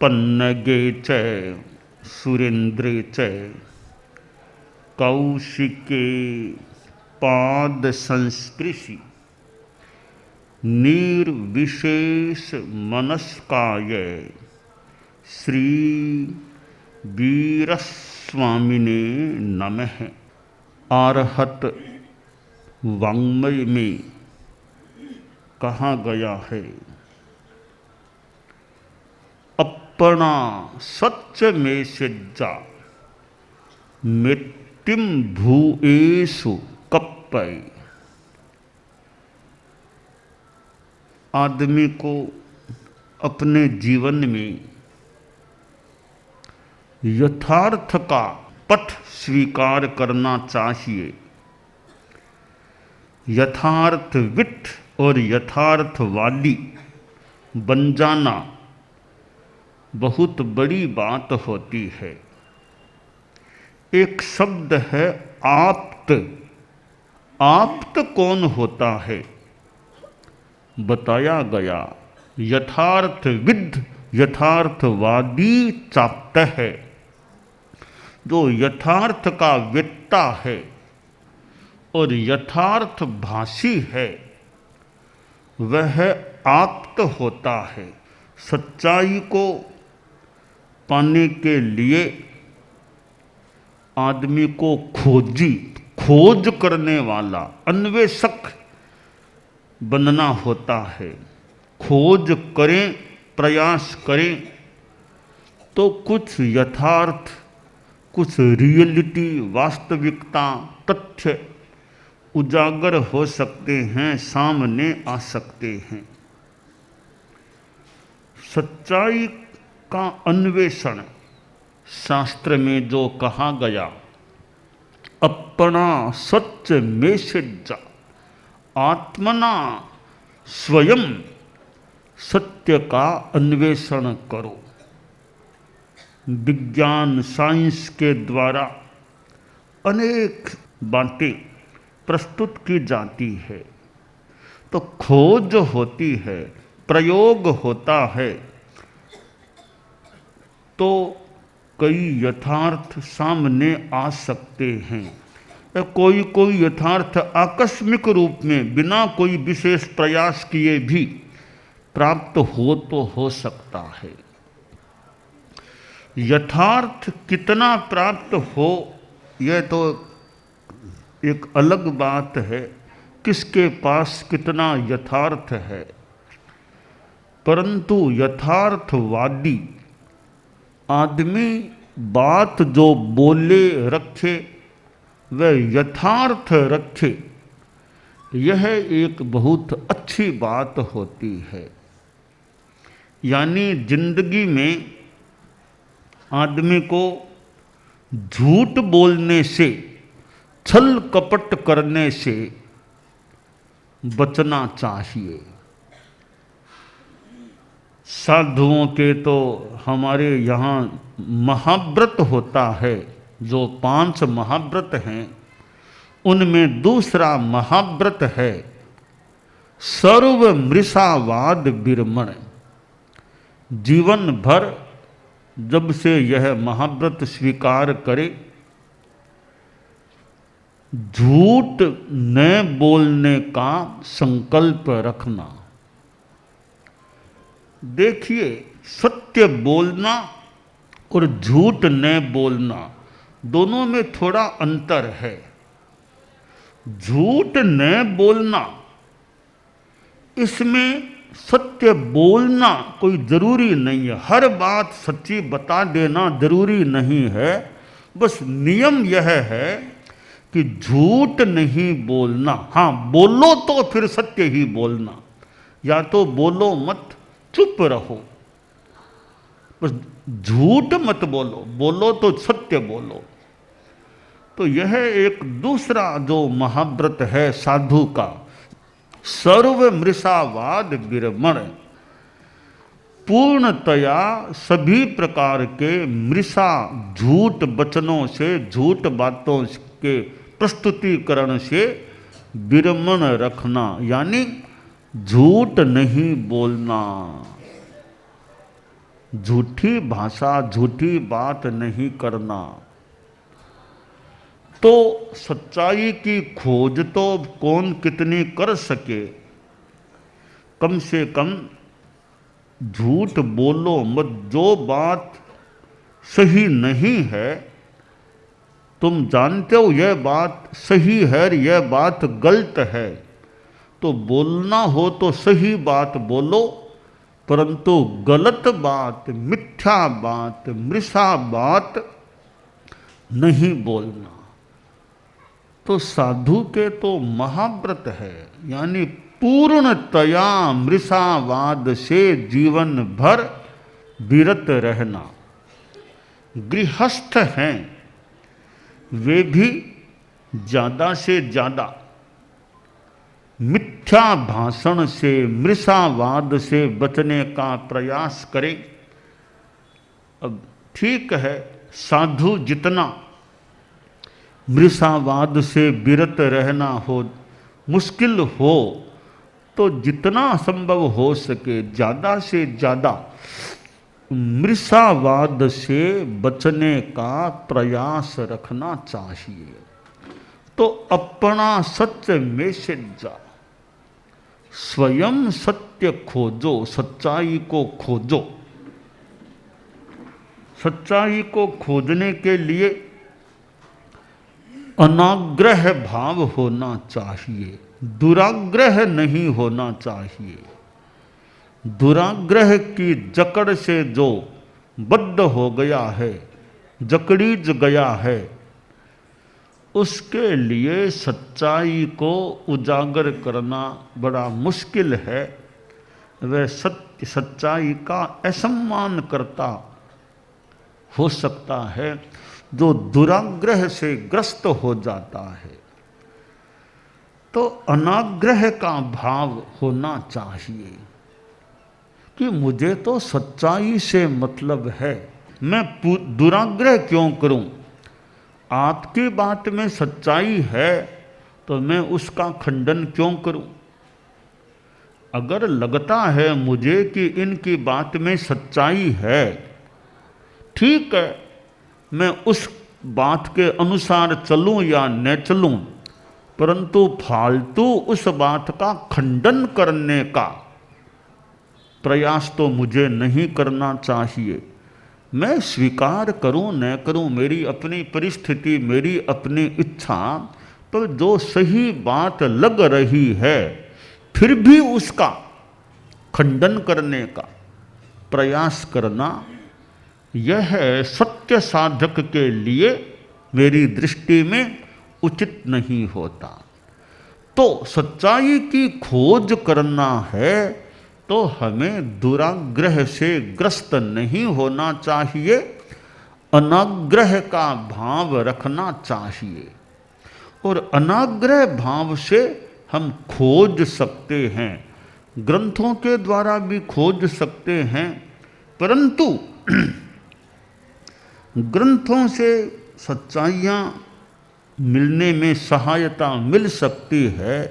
पन्नगे च सुरेन्द्रे च कौशिके पाद संस्पृशि निर्विशेष मनस्काय श्री वीरस्वामिने नमः। आरहत वाङ्मय में कहा गया है, अपना सत्य में सिज्जा मृत्युम भूएषु कप्पय। आदमी को अपने जीवन में यथार्थ का पथ स्वीकार करना चाहिए। यथार्थविद और यथार्थवादी बन जाना बहुत बड़ी बात होती है। एक शब्द है आप्त। आप्त कौन होता है? बताया गया, यथार्थविद यथार्थवादी चाप्त है। जो यथार्थ का वेत्ता है और यथार्थ भाषी है, वह आप्त होता है। सच्चाई को पाने के लिए आदमी को खोज करने वाला अन्वेषक बनना होता है। खोज करें, प्रयास करें तो कुछ यथार्थ, कुछ रियलिटी, वास्तविकता, तथ्य उजागर हो सकते हैं, सामने आ सकते हैं। सच्चाई का अन्वेषण शास्त्र में जो कहा गया, अपना सत्य में सिज्जा, आत्मना स्वयं सत्य का अन्वेषण करो। विज्ञान साइंस के द्वारा अनेक बातें प्रस्तुत की जाती है, तो खोज होती है, प्रयोग होता है, तो कई यथार्थ सामने आ सकते हैं। कोई कोई यथार्थ आकस्मिक रूप में बिना कोई विशेष प्रयास किए भी प्राप्त हो सकता है। यथार्थ कितना प्राप्त हो, यह तो एक अलग बात है, किसके पास कितना यथार्थ है। परंतु यथार्थवादी आदमी बात जो बोले रखे, वह यथार्थ रखे, यह एक बहुत अच्छी बात होती है। यानी जिंदगी में आदमी को झूठ बोलने से, छल कपट करने से बचना चाहिए। साधुओं के तो हमारे यहाँ महाव्रत होता है, जो 5 महाव्रत हैं, उनमें दूसरा महाव्रत है सर्व मृषावाद विरमण। जीवन भर जब से यह महाव्रत स्वीकार करे, झूठ न बोलने का संकल्प रखना। देखिए, सत्य बोलना और झूठ न बोलना, दोनों में थोड़ा अंतर है। झूठ न बोलना, इसमें सत्य बोलना कोई जरूरी नहीं है। हर बात सच्ची बता देना जरूरी नहीं है। बस नियम यह है कि झूठ नहीं बोलना। हाँ, बोलो तो फिर सत्य ही बोलना, या तो बोलो मत, चुप रहो, बस झूठ मत बोलो, बोलो तो सत्य बोलो। तो यह एक दूसरा जो महाव्रत है साधु का, सर्व मृषावाद विरमण। पूर्णतया सभी प्रकार के मृषा, झूठ वचनों से, झूठ बातों के प्रस्तुतिकरण से विरमण रखना, यानी झूठ नहीं बोलना। झूठी भाषा, झूठी बात नहीं करना। तो सच्चाई की खोज तो कौन कितनी कर सके, कम से कम झूठ बोलो मत। जो बात सही नहीं है, तुम जानते हो यह बात सही है, यह बात गलत है, तो बोलना हो तो सही बात बोलो, परंतु गलत बात, मिथ्या बात, मृषा बात नहीं बोलना। तो साधु के तो महाव्रत है, यानी पूर्णतया मृषावाद से जीवन भर विरत रहना। गृहस्थ हैं वे भी ज़्यादा से ज़्यादा मिथ्या भाषण से, मृषावाद से बचने का प्रयास करें। अब ठीक है, साधु जितना मृषावाद से विरत रहना हो मुश्किल हो, तो जितना संभव हो सके ज़्यादा से ज़्यादा मृषावाद से बचने का प्रयास रखना चाहिए। तो अपना सत्य में से जा, स्वयं सत्य खोजो, सच्चाई को खोजो। सच्चाई को खोजने के लिए अनाग्रह भाव होना चाहिए, दुराग्रह नहीं होना चाहिए। दुराग्रह की जकड़ से जो बद्ध हो गया है, जकड़ीज गया है, उसके लिए सच्चाई को उजागर करना बड़ा मुश्किल है। वह सत्य, सच्चाई का असम्मान करता हो सकता है जो दुराग्रह से ग्रस्त हो जाता है। तो अनाग्रह का भाव होना चाहिए कि मुझे तो सच्चाई से मतलब है, मैं दुराग्रह क्यों करूं? आपकी बात में सच्चाई है तो मैं उसका खंडन क्यों करूं? अगर लगता है मुझे कि इनकी बात में सच्चाई है, ठीक है, मैं उस बात के अनुसार चलूं या न चलूं, परंतु फालतू उस बात का खंडन करने का प्रयास तो मुझे नहीं करना चाहिए। मैं स्वीकार करूं न करूं, मेरी अपनी परिस्थिति, मेरी अपनी इच्छा, पर जो सही बात लग रही है फिर भी उसका खंडन करने का प्रयास करना, यह सत्य साधक के लिए मेरी दृष्टि में उचित नहीं होता। तो सच्चाई की खोज करना है तो हमें दुराग्रह से ग्रस्त नहीं होना चाहिए, अनाग्रह का भाव रखना चाहिए। और अनाग्रह भाव से हम खोज सकते हैं, ग्रंथों के द्वारा भी खोज सकते हैं, परंतु ग्रंथों से सच्चाइयाँ मिलने में सहायता मिल सकती है,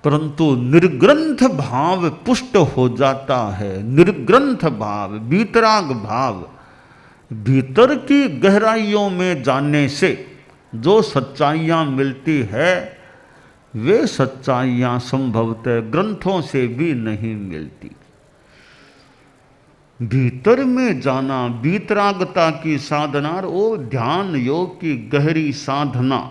परंतु निर्ग्रंथ भाव पुष्ट हो जाता है। निर्ग्रंथ भाव, वीतराग भाव, भीतर की गहराइयों में जाने से जो सच्चाइयाँ मिलती है, वे सच्चाइयाँ संभवतः ग्रंथों से भी नहीं मिलती। भीतर में जाना, वीतरागता की साधना, और वो ध्यान योग की गहरी साधना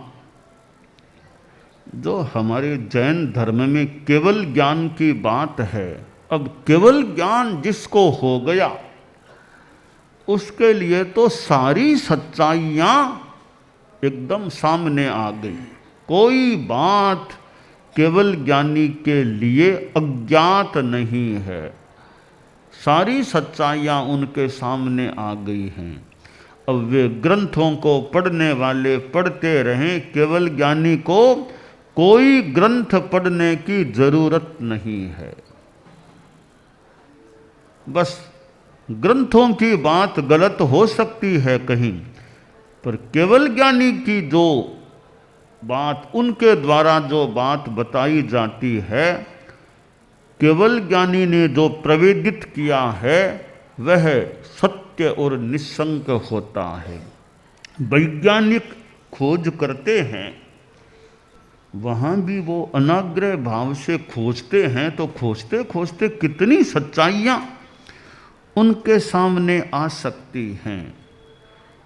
जो हमारे जैन धर्म में केवल ज्ञान की बात है। अब केवल ज्ञान जिसको हो गया उसके लिए तो सारी सच्चाइयाँ एकदम सामने आ गई। कोई बात केवल ज्ञानी के लिए अज्ञात नहीं है, सारी सच्चाइयाँ उनके सामने आ गई हैं। अब वे ग्रंथों को पढ़ने वाले पढ़ते रहें, केवल ज्ञानी को कोई ग्रंथ पढ़ने की जरूरत नहीं है। बस ग्रंथों की बात गलत हो सकती है कहीं, पर केवल ज्ञानी की जो बात, उनके द्वारा जो बात बताई जाती है, केवल ज्ञानी ने जो प्रवेदित किया है वह सत्य और निस्संक होता है। वैज्ञानिक खोज करते हैं, वहाँ भी वो अनाग्रह भाव से खोजते हैं, तो खोजते खोजते कितनी सच्चाइयाँ उनके सामने आ सकती हैं।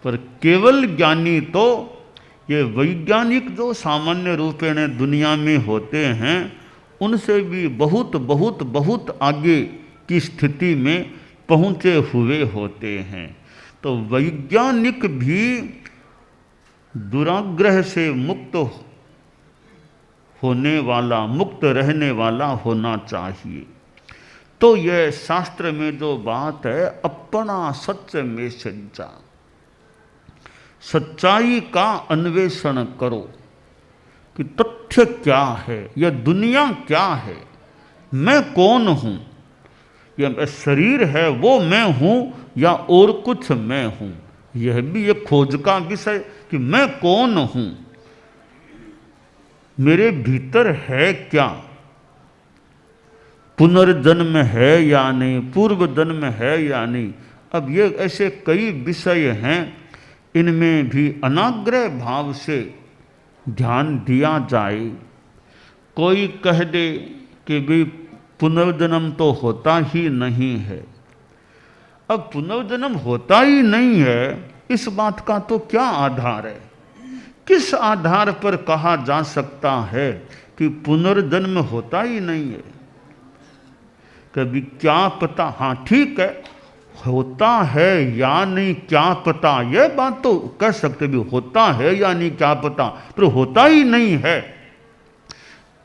पर केवल ज्ञानी तो ये वैज्ञानिक जो सामान्य रूपेण दुनिया में होते हैं उनसे भी बहुत बहुत बहुत आगे की स्थिति में पहुँचे हुए होते हैं। तो वैज्ञानिक भी दुराग्रह से मुक्त होने वाला, मुक्त रहने वाला होना चाहिए। तो यह शास्त्र में जो बात है, अपना सत्य में सच्चा, सच्चाई का अन्वेषण करो कि तथ्य क्या है, यह दुनिया क्या है, मैं कौन हूँ, यह शरीर है वो मैं हूँ या और कुछ मैं हूँ। यह भी एक खोज का विषय कि मैं कौन हूँ, मेरे भीतर है क्या, पुनर्जन्म है या नहीं, पूर्व जन्म है या नहीं। अब ये ऐसे कई विषय हैं, इनमें भी अनाग्रह भाव से ध्यान दिया जाए। कोई कह दे कि भी पुनर्जन्म तो होता ही नहीं है। अब पुनर्जन्म होता ही नहीं है, इस बात का तो क्या आधार है? किस आधार पर कहा जा सकता है कि पुनर्जन्म होता ही नहीं है? कभी क्या पता, हाँ ठीक है, होता है या नहीं क्या पता, यह बात तो कह सकते भी, होता है या नहीं क्या पता, पर होता ही नहीं है,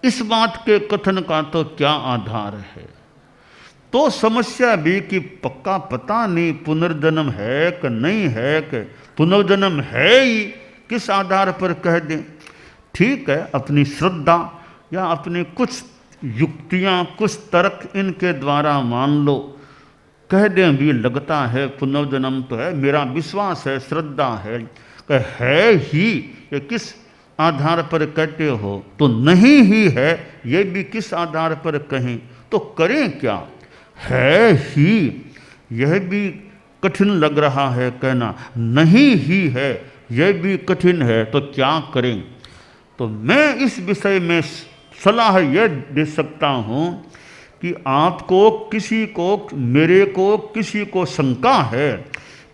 इस बात के कथन का तो क्या आधार है? तो समस्या भी कि पक्का पता नहीं पुनर्जन्म है कि नहीं है, कि पुनर्जन्म है ही, किस आधार पर कह दें? ठीक है, अपनी श्रद्धा या अपने कुछ युक्तियां, कुछ तर्क इनके द्वारा मान लो, कह दें भी लगता है पुनर्जन्म तो है, मेरा विश्वास है, श्रद्धा है ही, ये किस आधार पर कहते हो? तो नहीं ही है, ये भी किस आधार पर कहें? तो करें क्या? है ही, यह भी कठिन लग रहा है कहना, नहीं ही है यह भी कठिन है, तो क्या करें? तो मैं इस विषय में सलाह यह दे सकता हूँ कि आपको, किसी को, मेरे को, किसी को शंका है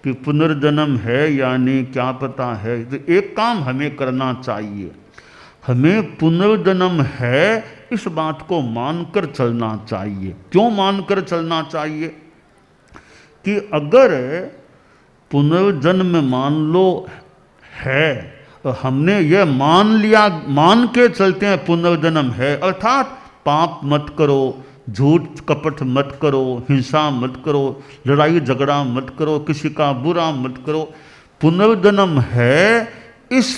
कि पुनर्जन्म है या नहीं क्या पता है, तो एक काम हमें करना चाहिए, हमें पुनर्जन्म है इस बात को मानकर चलना चाहिए। क्यों मानकर चलना चाहिए? कि अगर पुनर्जन्म मान लो है, तो हमने यह मान लिया, मान के चलते हैं पुनर्जन्म है, अर्थात पाप मत करो, झूठ कपट मत करो, हिंसा मत करो, लड़ाई झगड़ा मत करो, किसी का बुरा मत करो, पुनर्जन्म है, इस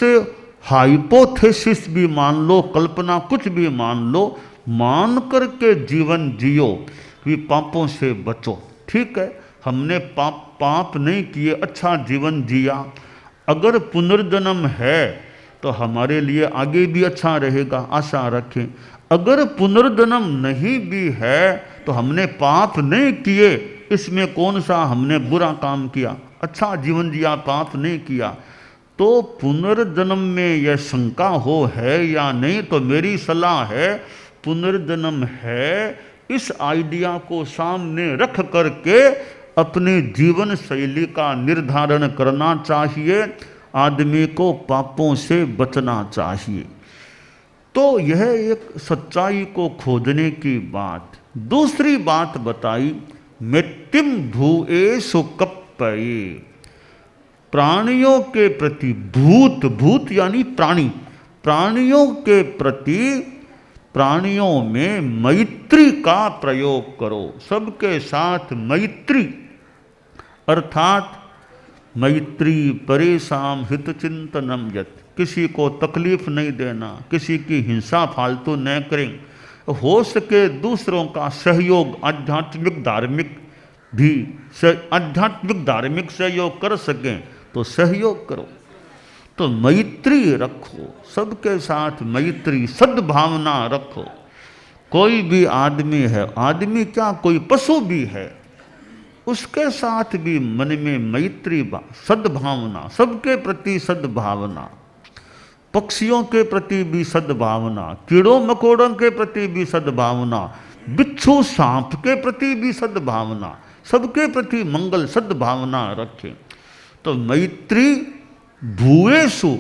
हाइपोथेसिस भी मान लो, कल्पना कुछ भी मान लो, मान करके जीवन जियो, भी पापों से बचो। ठीक है, हमने पाप नहीं किए, अच्छा जीवन जिया, अगर पुनर्जन्म है तो हमारे लिए आगे भी अच्छा रहेगा, आशा रखें। अगर पुनर्जन्म नहीं भी है तो हमने पाप नहीं किए, इसमें कौन सा हमने बुरा काम किया, अच्छा जीवन जिया, पाप नहीं किया। तो पुनर्जन्म में यह शंका हो है या नहीं, तो मेरी सलाह है पुनर्जन्म है, इस आइडिया को सामने रख करके अपने जीवन शैली का निर्धारण करना चाहिए, आदमी को पापों से बचना चाहिए। तो यह एक सच्चाई को खोजने की बात। दूसरी बात बताई, मृत्युम भूए सुकप्पये, प्राणियों के प्रति, भूत यानी प्राणी, प्राणियों के प्रति, प्राणियों में मैत्री का प्रयोग करो, सबके साथ मैत्री, अर्थात मैत्री परेशान हित चिंतनम यत्, किसी को तकलीफ नहीं देना, किसी की हिंसा फालतू न करें, हो सके दूसरों का सहयोग, आध्यात्मिक धार्मिक भी, आध्यात्मिक धार्मिक सहयोग कर सकें तो सहयोग करो। तो मैत्री रखो, सबके साथ मैत्री, सद्भावना रखो। कोई भी आदमी है, आदमी क्या कोई पशु भी है, उसके साथ भी मन में मैत्री सद्भावना, सबके प्रति सद्भावना, पक्षियों के प्रति भी सद्भावना, कीड़ों मकोड़ों के प्रति भी सद्भावना, बिच्छू सांप के प्रति भी सद्भावना, सबके प्रति मंगल सद्भावना रखें। तो मैत्री भूएषु,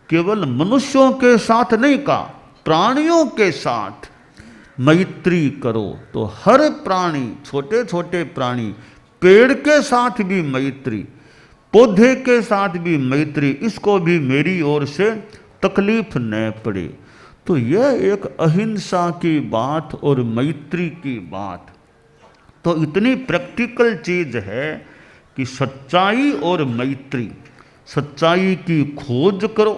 केवल मनुष्यों के साथ नहीं कहा, प्राणियों के साथ मैत्री करो। तो हर प्राणी, छोटे छोटे प्राणी, पेड़ के साथ भी मैत्री, पौधे के साथ भी मैत्री, इसको भी मेरी ओर से तकलीफ न पड़े। तो यह एक अहिंसा की बात और मैत्री की बात तो इतनी प्रैक्टिकल चीज है कि सच्चाई और मैत्री, सच्चाई की खोज करो।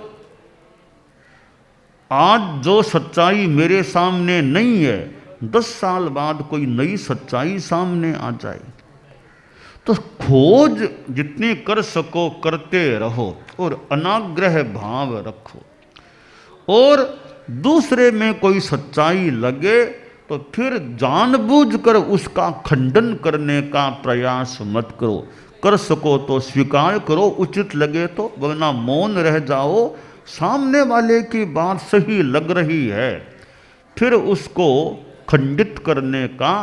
आज जो सच्चाई मेरे सामने नहीं है, 10 साल बाद कोई नई सच्चाई सामने आ जाए। तो खोज जितनी कर सको करते रहो और अनाग्रह भाव रखो। और दूसरे में कोई सच्चाई लगे तो फिर जानबूझकर उसका खंडन करने का प्रयास मत करो। कर सको तो स्वीकार करो, उचित लगे तो, वरना मौन रह जाओ। सामने वाले की बात सही लग रही है, फिर उसको खंडित करने का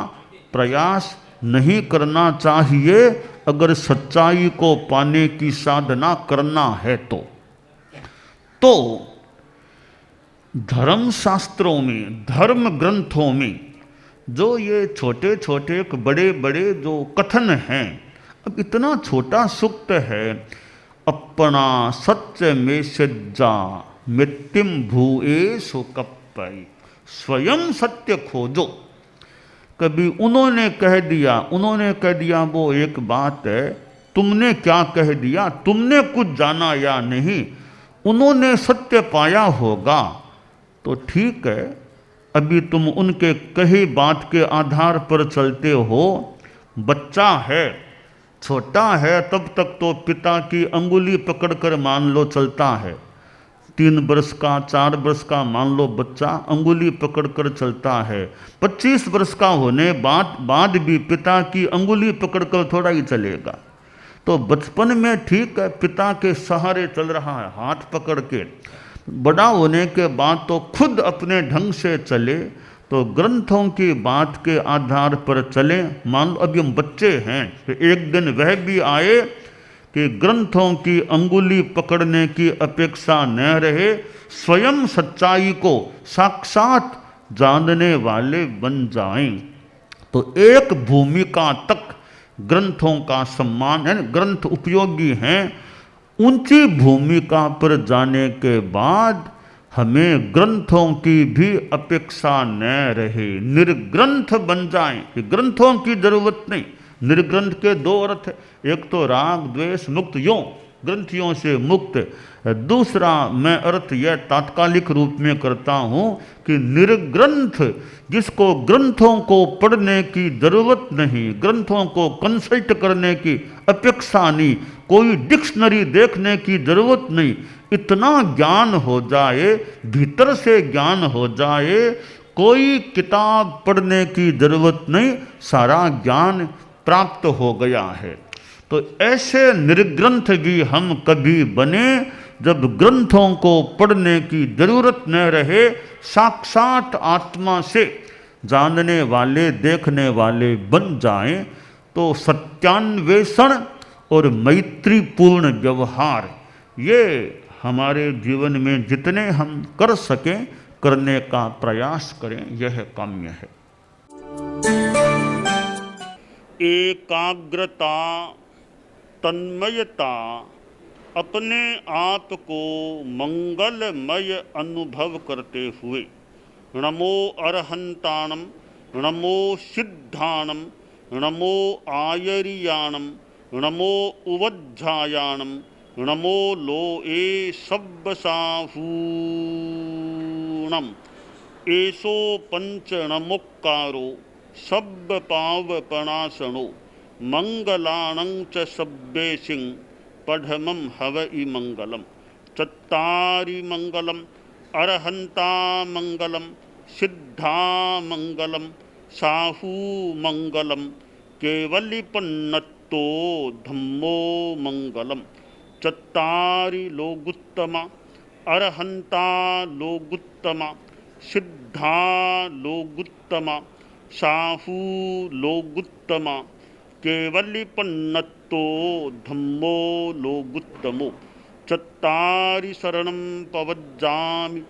प्रयास नहीं करना चाहिए, अगर सच्चाई को पाने की साधना करना है तो धर्म शास्त्रों में, धर्म ग्रंथों में जो ये छोटे छोटे बड़े बड़े जो कथन हैं, अब इतना छोटा सूक्त है, अपना सत्य में सज्जा मृत्युम भूए सुकप्पई, स्वयं सत्य खोजो। कभी उन्होंने कह दिया वो एक बात है, तुमने क्या कह दिया, तुमने कुछ जाना या नहीं, उन्होंने सत्य पाया होगा तो ठीक है, अभी तुम उनके कही बात के आधार पर चलते हो। बच्चा है, छोटा है, तब तक तो पिता की अंगुली पकड़कर मान लो चलता है। 3 वर्ष का, 4 वर्ष का मान लो बच्चा अंगुली पकड़कर चलता है। 25 वर्ष का होने बाद भी पिता की अंगुली पकड़कर थोड़ा ही चलेगा। तो बचपन में ठीक है, पिता के सहारे चल रहा है हाथ पकड़ के। बड़ा होने के बाद तो खुद अपने ढंग से चले, तो ग्रंथों की बात के आधार पर चले। मान लो अभी हम बच्चे हैं, तो एक दिन वह भी आए कि ग्रंथों की अंगुली पकड़ने की अपेक्षा न रहे, स्वयं सच्चाई को साक्षात जानने वाले बन जाएं। तो एक भूमिका तक ग्रंथों का सम्मान है, ग्रंथ उपयोगी हैं। ऊंची भूमिका पर जाने के बाद हमें ग्रंथों की भी अपेक्षा न रहे, निर्ग्रंथ बन जाएं। ग्रंथों की जरूरत नहीं। निर्ग्रंथ के 2 अर्थ है, एक तो राग द्वेष मुक्त, यों ग्रंथियों से मुक्त। दूसरा मैं अर्थ यह तात्कालिक रूप में करता हूँ कि निर्ग्रंथ, जिसको ग्रंथों को पढ़ने की जरूरत नहीं, ग्रंथों को कंसल्ट करने की अपेक्षा नहीं, कोई डिक्शनरी देखने की जरूरत नहीं, इतना ज्ञान हो जाए, भीतर से ज्ञान हो जाए, कोई किताब पढ़ने की जरूरत नहीं, सारा ज्ञान प्राप्त हो गया है। तो ऐसे निर्ग्रंथ भी हम कभी बने जब ग्रंथों को पढ़ने की जरूरत न रहे, साक्षात आत्मा से जानने वाले, देखने वाले बन जाएं। तो सत्यान्वेषण और मैत्रीपूर्ण व्यवहार, ये हमारे जीवन में जितने हम कर सकें करने का प्रयास करें, यह काम्य है। एकाग्रता, तन्मयता, अपने आप को मंगलमय अनुभव करते हुए, नमो अरहंताणम, नमो सिद्धाणम, नमो आयरियाणम, नमो उवज्झायाणम, नमो लोए सब्बसाहूणम, एसो पंच नमोक्कारो सब्ब पावपणासनो, मंगलाणं च सब्बेसिं पढ़मं हवइ मंगलम। चत्तारि मंगलम, अरहंता मंगलम, सिद्धामंगलम साहूमंगलम केवलिपन्नतो धम्मो मंगलम चत्तारि लोगुत्तमा अरहंता लोगुत्तमा सिद्धा लोगुत्तमा साहू लोगुत्तमा केवलिपन्नतो धम्मो लोगुत्तमो चत्तारि शरणं पवज्जामि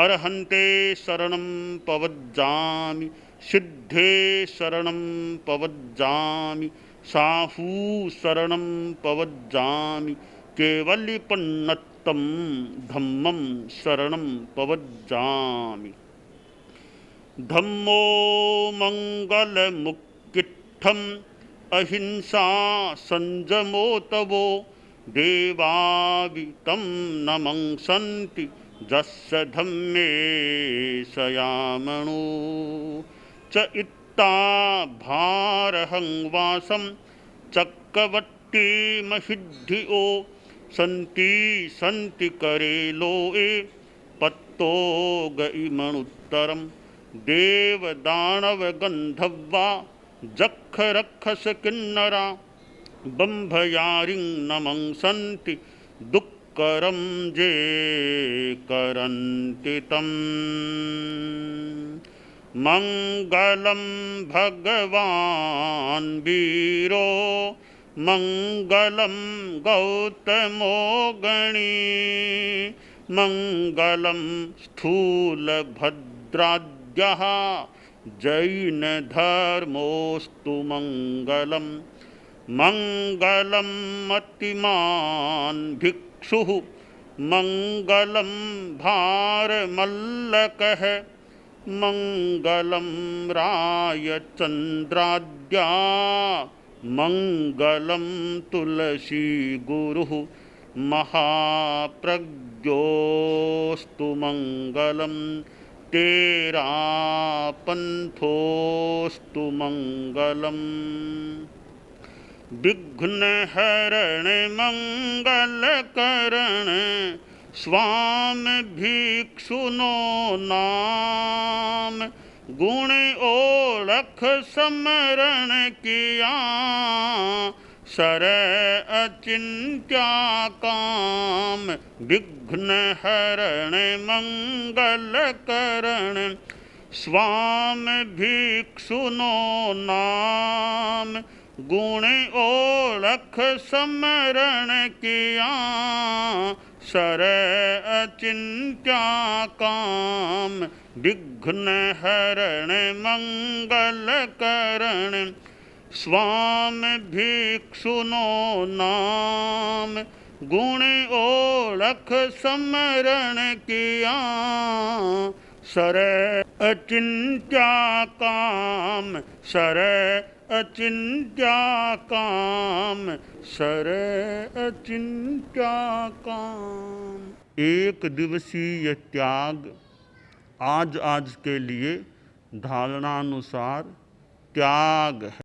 अरहन्ते शरणं पवज्जामि सिद्धे शरणं पवज्जामि साहू शरणं पवज्जामि केवलिपन्नत्तं धम्मं शरणं पवज्जामि धम्मो मंगलमुक्किट्ठम् अहिंसा संजमो तवो देवावितं नमंसन्ति जस्य धम्मे सयामणो च इत्ता भारहं वासं चक्रवट्टिमहिद्धियो सन्ति करेलोए पत्तो गइमणुत्तरं देवदानवगन्धर्वा जक्षरक्षस किन्नरा बंभयारिं नमंसन्ति दुःकरं जे करन्ति तम् मंगलं भगवान् वीरो मंगलं गौतमो गणी मंगलं स्थूलभद्राद्यः जैन धर्मोस्तु मंगलम मंगलम मतिमान भिक्षुः मंगलम भारमल्लकः मंगलम रायचंद्राद्या मंगलम तुलसी गुरुः महाप्रज्ञोस्तु मंगलम तेरा पंथोस्तु मंगलम विघ्न हरण मंगल करण स्वामी भिक्षुनो नाम गुण ओळख समरण किया सर अचिंत्या काम विघ्न हरण मंगल करण स्वामी भिक्षुनो नाम गुण ओळख समरण किया सर अचिंत्या काम विघ्न हरण मंगल करण स्वामी भिक्षुनो नाम गुण ओळख समरण किया सर अचिंत्या काम सर अचिंत्या काम सर अचिंत्या काम। एक दिवसीय त्याग आज के लिए धारणानुसार त्याग है।